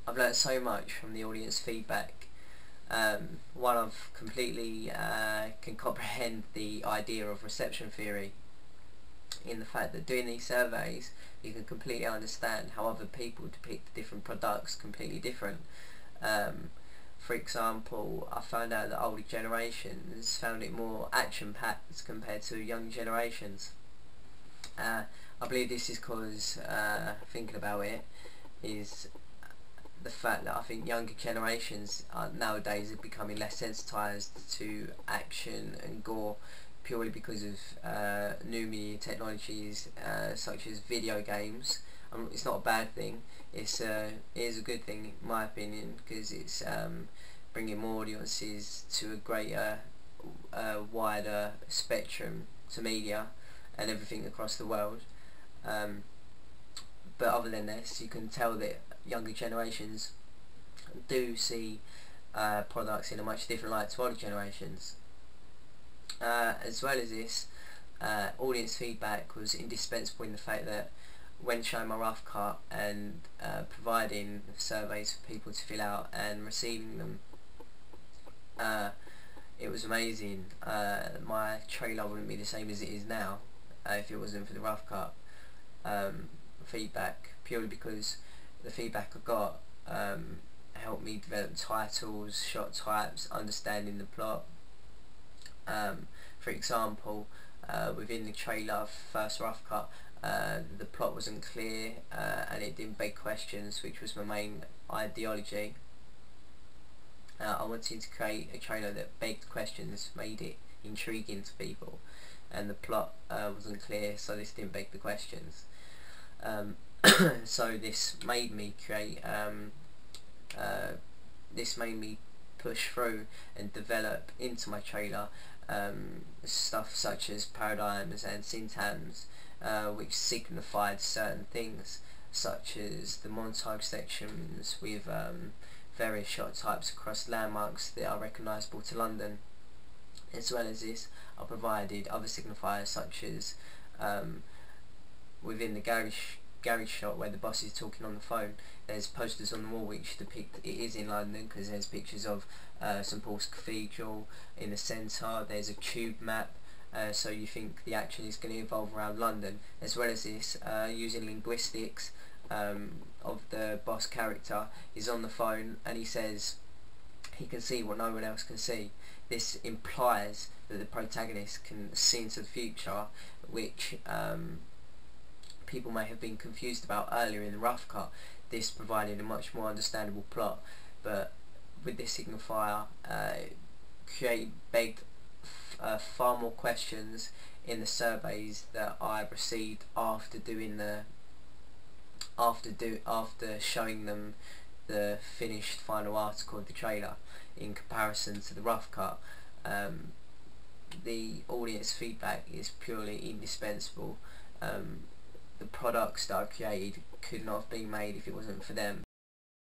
I've learnt so much from the audience feedback. One, I've completely can comprehend the idea of reception theory, in the fact that doing these surveys you can completely understand how other people depict different products completely different. For example, I found out that older generations found it more action-packed compared to young generations. I believe this is because, thinking about it, is the fact that I think younger generations nowadays are becoming less sensitised to action and gore, purely because of new media technologies such as video games. It's not a bad thing. It is a good thing in my opinion, because it's bringing more audiences to a greater, wider spectrum to media and everything across the world. But other than this, you can tell that younger generations do see products in a much different light to older generations. As well as this, audience feedback was indispensable in the fact that when showing my rough cut and providing surveys for people to fill out and receiving them, it was amazing. My trailer wouldn't be the same as it is now if it wasn't for the rough cut feedback, purely because the feedback I got helped me develop titles, shot types, understanding the plot. For example, within the trailer first rough cut, the plot wasn't clear and it didn't beg questions, which was my main ideology. I wanted to create a trailer that begged questions, made it intriguing to people, and the plot wasn't clear, so this didn't beg the questions. So this made me create, this made me push through and develop into my trailer stuff such as paradigms and syntagms, which signified certain things, such as the montage sections with various shot types across landmarks that are recognisable to London. As well as this, I provided other signifiers such as within the garage shot where the boss is talking on the phone, there's posters on the wall which depict it is in London, because there's pictures of St Paul's Cathedral in the centre. There's a tube map, so you think the action is going to evolve around London. As well as this, using linguistics of the boss character, is on the phone and he says he can see what no one else can see. This implies that the protagonist can see into the future, which people may have been confused about earlier in the rough cut. This provided a much more understandable plot, but with this signifier, begged far more questions in the surveys that I received after doing the after showing them the finished final article of the trailer in comparison to the rough cut. The audience feedback is purely indispensable. The products that I created could not have been made if it wasn't for them.